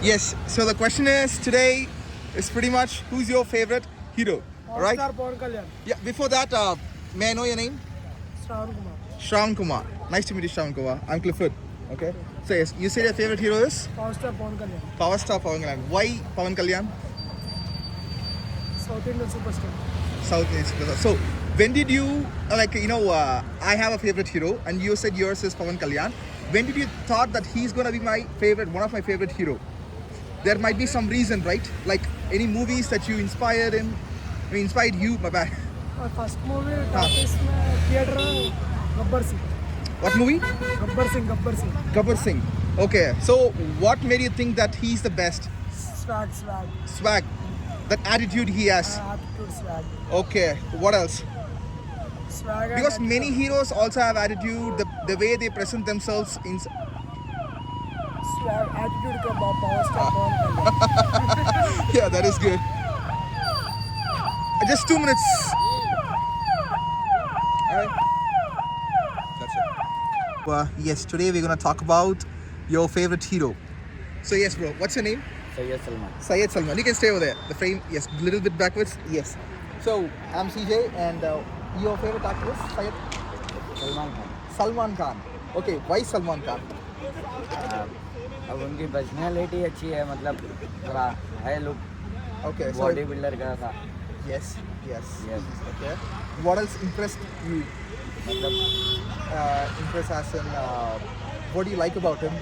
Yes. So the question is today is pretty much who's your favorite hero? All right. Star Pawan Kalyan. Yeah. Before that, may I know your name? Shravan Kumar. Shravan Kumar. Nice to meet you, Shravan Kumar. I'm Clifford. Okay. So yes, you said your favorite hero is Power Star Pawan Kalyan. Power Star Pawan Kalyan. Why Pawan Kalyan? South Indian superstar. South Indian superstar. So when did you I have a favorite hero, and you said yours is Pawan Kalyan. When did you thought that he's gonna be my favorite, one of my favorite hero? There might be some reason, right? Like any movies that you inspired him, inspired you. My bad. और first movie talkies में theatre Gabbar Singh. What movie? Gabbar Singh. Gabbar Singh. Okay. So what made you think that he's the best? Swag. Swag. That attitude he has. Attitude swag. Okay. What else? Swag. Because many heroes also have attitude. The way they present themselves in. swag attitude का Power Star Pawan Kalyan. Yeah, that is good. Just 2 minutes. Alright. That's it. Yes, today we're gonna talk about your favorite hero. So yes, bro. What's your name? Sayyid Salman. Syed Salman. You can stay over there. The frame, yes, a little bit backwards. Yes. So I'm CJ, and your favorite actor is Syed Salman Khan. Salman Khan. Okay, why Salman Khan? अब उनकी personality अच्छी है, मतलब थोड़ा है look, Okay, so body builder का था. yes. Yes. Okay. What else impressed you? मतलब Impress as in what do you like about him?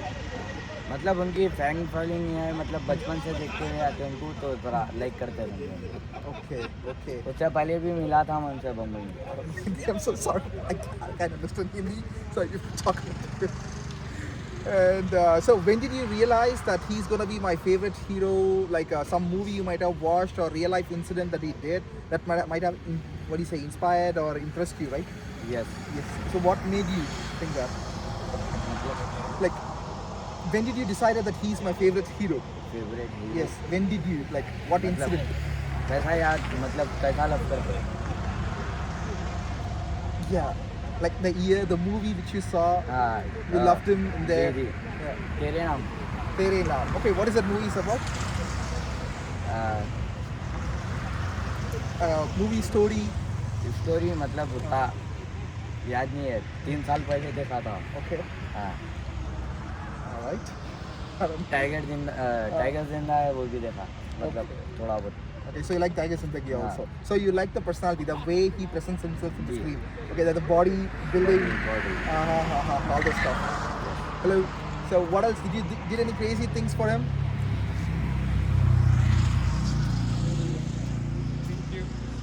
मतलब उनकी फैन फॉलोइंग है, मतलब बचपन से देखते हुए आते हैं उनको, तो थोड़ा लाइक करते हैं. Okay. उससे पहले भी मिला था मैं उनसे बम्बई में. I'm so sorry. I can't understand Hindi, so you talk. And so when did you realize that he's gonna be my favorite hero? Like some movie you might have watched or real life incident that he did that might have inspired or impressed you, right? Yes. Yes. So what made you think that? मतलब Like when did you decide that he's my favorite hero? Favourite है. Yes. When did you what मतलब incident? कैसा याद, मतलब कैसा love करते हैं. Yeah. Like the movie which you saw. हाँ. You loved him in there. Ji. Yeah. तेरे नाम. Tere Naam. Okay, what is that movie about? Movie story. Story मतलब उतना याद नहीं है, 3 साल पहले देखा था. Okay. हाँ. Alright. टाइगर जिंदा है वो भी देखा, मतलब थोड़ा बहुत. Okay, so you like Tiger Zindagi Yeah. also. So you like the personality, the way he presents himself in the screen. Okay, the body building, all this stuff. Hello. So what else? Did you did any crazy things for him?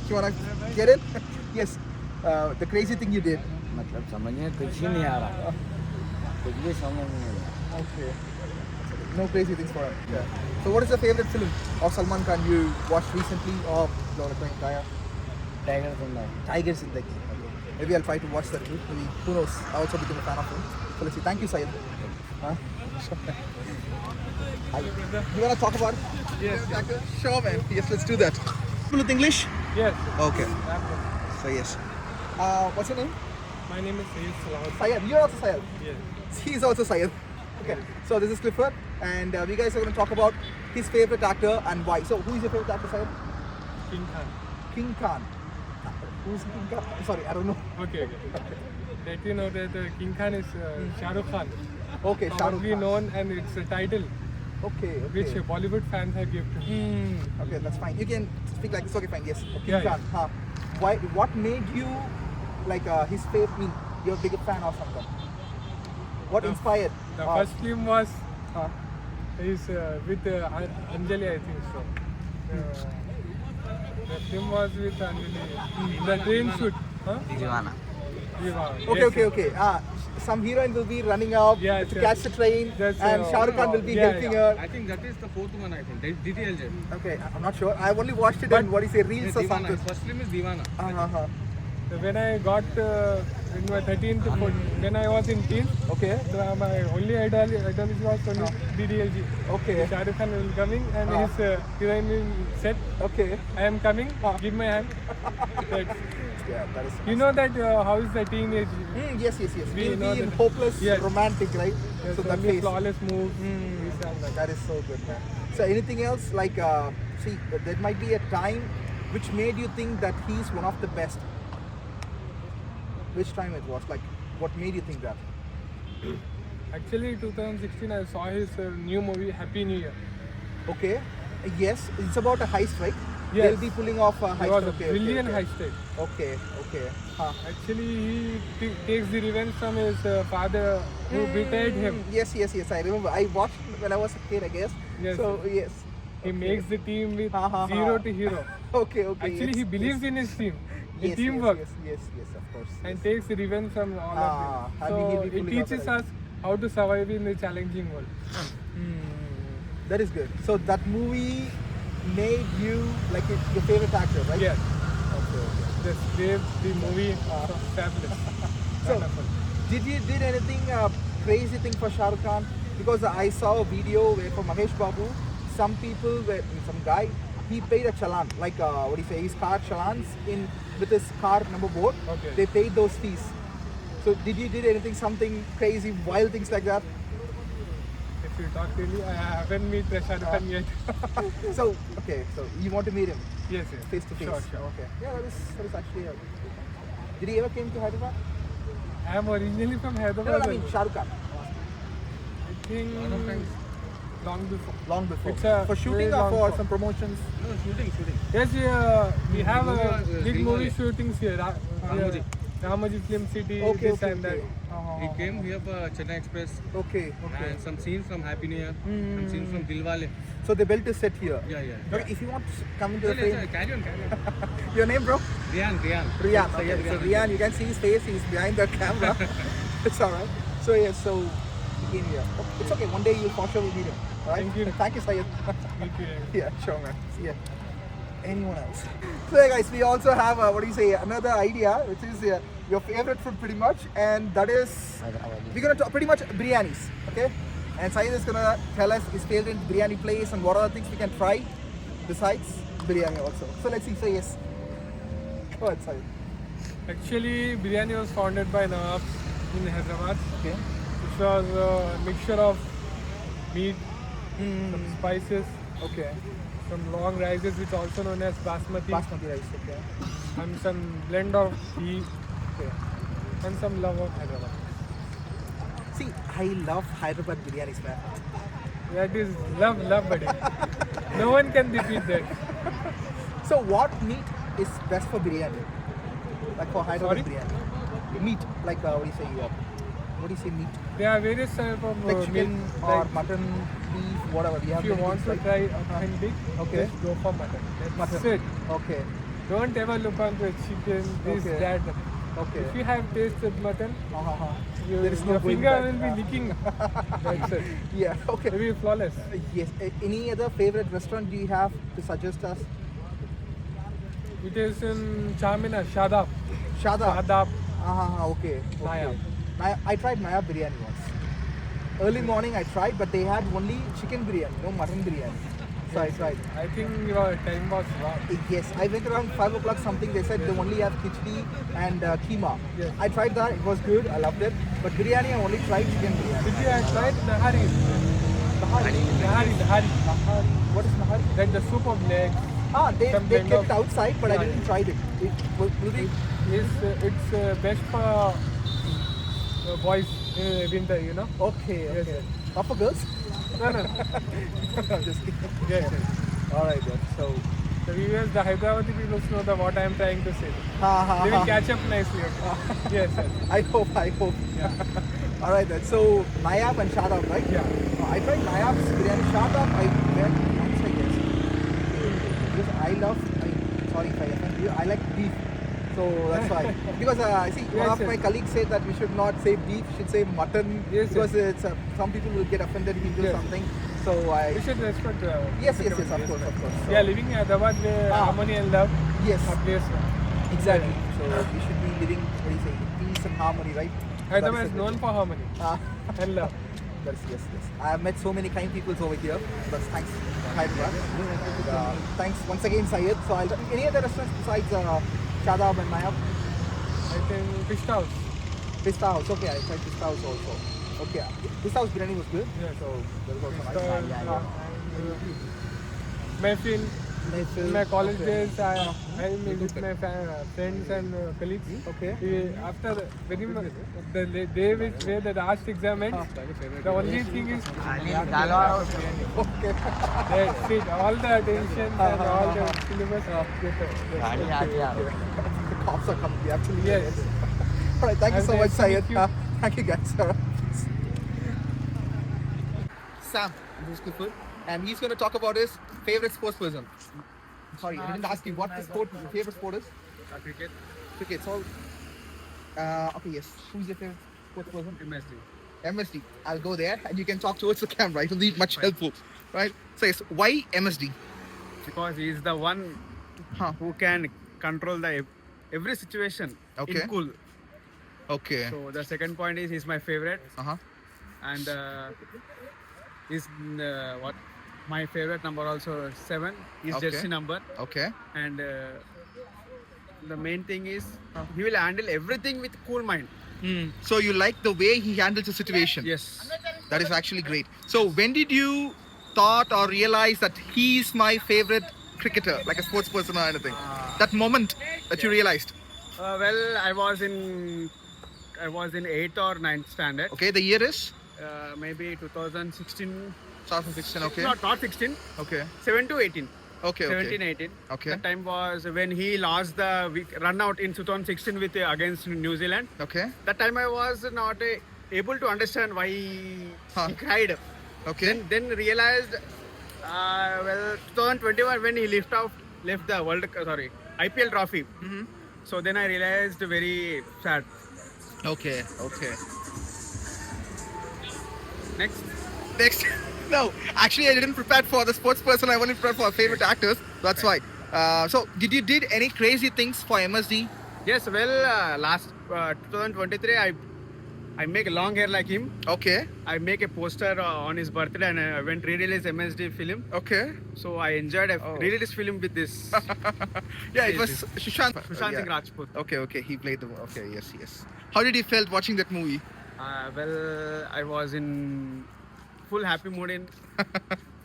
You wanna get it? Yes. The crazy thing you did. मतलब समझ में कुछ ही नहीं आ रहा, कुछ भी समझ में नहीं आ रहा. Okay. No crazy things for him. Yeah. So what is the favorite film of Salman Khan you watched recently or Kaya? Tiger जिंदा है. Tiger Zindagi. Okay. Maybe I'll try to watch that too. Maybe, who knows? I also become a fan of him. So let's see. Thank you, Syed. Huh? Hi. You wanna talk about it? Yes. Sure, man. Yes, let's do that. With English? Yes. Okay. So yes. What's your name? My name is Sayyid Salman. Syed. You're also Syed. Yes. He's also Syed. Okay. So this is Clifford, and we guys are going to talk about his favorite actor and why. So who is your favorite actor, Syed? King Khan. King Khan. Who's King Khan? Sorry, I don't know. Okay. Let you know that King Khan is Shah Rukh Khan. Okay, Shah Rukh Commonly Khan. known, and it's a title Okay. which Bollywood fans have given to him. Okay, that's fine. You can speak like this. Okay, fine. Yes. King Yeah, Khan. Huh. Why? What made you like his favorite? I mean, you're a big fan or something. What The- inspired? The first film was Huh. with Anjali, I think so. The film was with Anjali. The train shoot. Huh? दीवाना. Viva. Okay. Some heroine will be running up Yes, to yes. catch the train, That's, and Shah Rukh Khan will be yeah, helping yeah. her. I think that is the fourth one. I think DDLJ. Okay, I'm not sure. I've only watched it in what is it, reels or Divana. something. First film is Divana. Uh-huh. When I got in my 13th, when I was in teens, Okay. my only ideology was only DDLG. Okay. Shah Rukh Khan will coming and his heroine will said, Okay. I am coming, give my hand. That's, Yeah, that is. you know that how is the teenage? Yes. We We'll know be in that- hopeless Yes. romantic, right? There's So that only phase. flawless moves. This inshallah. That is so good, man. So anything else like see, there might be a time which made you think that he's one of the best. Which time it was? Like, what made you think that? Actually, 2016, I saw his new movie, Happy New Year. Okay. Yes, it's about a heist, right? Yes. They'll be pulling off a heist. It was a okay, brilliant okay, heist. Okay, okay. Huh. Actually, he takes the revenge from his father who betrayed him. Yes, yes, yes. I remember. I watched it when I was a kid, I guess. Yes. So yes. He Okay. makes the team with Ha, ha, ha. zero to hero. Okay, okay. Actually, yes, he believes yes. in his team, in Yes, teamwork, Yes, yes, yes, of course. and yes. takes the revenge from all Ah, of them. and he'll So be it pulling off teaches the us how to survive in the challenging world. That is good. So that movie made you like your favorite actor, right? Yes, Okay, okay. this gave the movie fabulous. So, Wonderful. did you did anything crazy thing for Shah Rukh Khan? Because I saw a video where for Mahesh Babu, some people were some guy he paid a challan, like what do you say, his car challans in with his car number board. Okay. They paid those fees. So did you did anything something crazy, wild things like that? If you talk really, I haven't met Shah Rukh Khan yet. So okay, so you want to meet him Yes, yes. face to face? Sure, sure. Okay. Yeah, that is actually. Did he ever came to Hyderabad? I am originally from No, Hyderabad. I mean Shah Rukh Khan. I think long before. Long before. It's a For shooting very or long for for- some promotions? No, shooting. Yes, we have big Dilwale. movie shootings here. Ramoji. Ramoji Film City, Okay, this okay, and okay. that. He came here for Chennai Express Okay, okay. and some scenes from Happy New Year, some scenes from Dilwale. So the belt is set here. Yeah, yeah. Okay, if you want to come into the Yeah, frame, carry on, carry on. your name, bro? Rian. Rian. So, Okay, yeah, so Rian. Rian, you can see his face. He's behind the camera. It's alright. So yeah, so he came here. It's okay. One day you'll for sure will meet him. Alright. Thank you. Thank you, Syed. Meet you. Yeah, sure, man. See ya. Anyone else? So, yeah, guys, we also have what do you say? Another idea, which is your favorite food, pretty much, and that is we're gonna talk pretty much biryanis, okay? And Syed is gonna tell us his favorite biryani place and what are the things we can try besides biryani also. So let's see. So yes, go ahead, Syed. Actually, biryani was founded by Nawab in Hyderabad. Okay. Which was a mixture of meat, some spices, Okay. some long rices, which also known as basmati, Basmati rice. Okay. and some blend of ghee, Okay. and some love of Hyderabad. See, I love Hyderabad biryanis, man. That is love, buddy. No one can defeat that. So what meat is best for biryani? Like for Hyderabad Sorry? biryani? Meat, like what do you say? What do you say meat? There are various types of Like meat. chicken or Like, mutton, beef, whatever. We have if you many want things to like- try authentic, Okay. just go for mutton. That's Mutton. it. Okay, Don't ever look on the chicken, this, Okay. that. okay. If you have tasted mutton, Uh-huh. you, There is no your going finger back. will be licking. That's it. Yeah, okay. It will be flawless. Yes. Any other favorite restaurant do you have to suggest us? It is in Charminar, Shadab. Shadab. Shadab. Okay. Nayab. I tried Nayab biryani once. Early morning I tried, but they had only chicken biryani, no mutton biryani. So I tried. I think your time was wrong. Yes, I went around 5 o'clock something. They said they only have khichdi and keema. Yes. I tried that. It was good. I loved it. But biryani, I only tried chicken biryani. Did you have tried Nahari? Nahari. Nahari. What is nahari? That's the soup of legs. They Some kept kind it of- outside, but I Yeah, didn't try it. It's best for boys in winter, you know. Okay, Yes, okay. yes. Not for girls? No. I'm just kidding. Yes, yes. Alright then. So, The viewers, the Hyderabadi people know what I am trying to say. ha They will ha. catch up nicely. Okay? Yes, yes. I hope. Alright then. So, Nayab and Shadab, right? Yeah. I tried Nayab's biryani. Shadab, I went once, I guess. Because sorry if I offend you, I like beef. So that's why. Because see, one Yes, of my yes. colleagues said that we should not say beef, should say mutton. Yes, because it's some people will get offended if you do Yes. something. So We should respect yes, of course. So, Yeah, living in Hyderabad where harmony and love Yes, are placed. exactly. So we should be living, what do you say, in peace and harmony, right? Hyderabad That is the known for harmony Ah, and love. yes. I have met so many kind people over here. But thanks, Hyderabad. Thanks once again, Syed. So any other restaurants besides Shadab and Nayab? I think Fish House. Pista House. Okay, I tried Pista House also. Okay. This house biryani was good. Yes. So there was also So, nice. Mayfield. In my college days, I meet with my friends and colleagues. Okay. After very much, the day where the last exam ends, the only thing is Okay. they fit all the attention and all the syllabus. गाड़ी आ गया The cops are coming. Actually, Yes. All right. Thank you so And much, nice to Syed. meet you. Thank you, guys. Sam, this is Clifford, and he's going to talk about his favorite sports person. Sorry, I didn't ask you what the favorite sport is. Cricket. Cricket. So, okay, yes. Who's your favorite sports person? MSD. MSD. I'll go there, and you can talk towards the camera. It will be much helpful, right? So, yes. Why MSD? Because he is the one Huh. who can control the every situation Okay. in cool. Okay. So the second point is he's my favorite, Uh-huh. and is what my favorite number also 7 is Okay. jersey number, Okay. and the main thing is he will handle everything with cool mind. So you like the way he handles the situation? Yes. That is actually great. So when did you thought or realize that he's my favorite cricketer, like a sports person or anything? That moment that you realized. Well, I was in 8th or 9th standard. Okay, the year is Maybe 2016. 2016. Okay. Not 16. Okay. 7 to 18. Okay. 17, Okay. 18. Okay. The time was when he lost the run out in 2016 with against New Zealand. Okay. That time I was not able to understand why Huh. he cried. Okay. Then realized, 2021 when he left the IPL trophy. Mm-hmm. So then I realized very sad. Okay. Okay. Next. Next. No, actually, I didn't prepare for the sports person. I only prepared for favorite actors. That's why. So, did any crazy things for MSD? Yes, well, last 2023 I make long hair like him. Okay. I make a poster on his birthday and I went re-release MSD film. Okay. So I enjoyed a Oh. re-release film with this Yeah, it was Sushant. Sushant Yeah. Singh Rajput. Okay, okay, he played the. Okay, yes, yes. How did you felt watching that movie? Well, I was in full happy mood.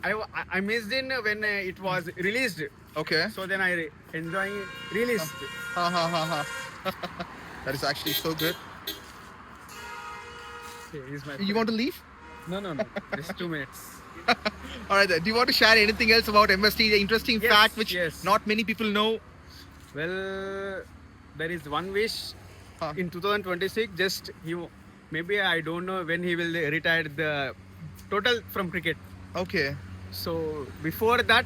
I missed in when it was released. Okay. So then I enjoying release. Ha ha ha ha. That is actually so good. Okay, he's my You want to leave? No. Just 2 minutes. All right. Then. Do you want to share anything else about MST? The interesting Yes, fact which yes. not many people know. Well, there is one wish Huh. in 2026. Just maybe I don't know when he will retire the total from cricket. Okay. So before that,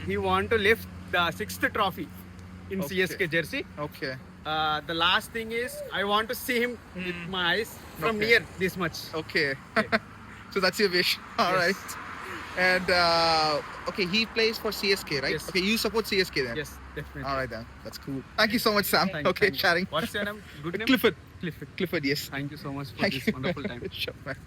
he want to lift the 6th trophy in Okay. CSK jersey. Okay. The last thing is I want to see him with my eyes from Okay. near this much. Okay. So that's your wish. All Yes. right. And okay, he plays for CSK, right? Yes. Okay, you support CSK then. Yes, definitely. All right then. That's cool. Thank you so much, Sam. Thank you, okay, thank you. sharing. What's your name? Good name? Clifford. Clifford. Clifford, yes. Thank you so much for Thank this you. wonderful time. Sure, man.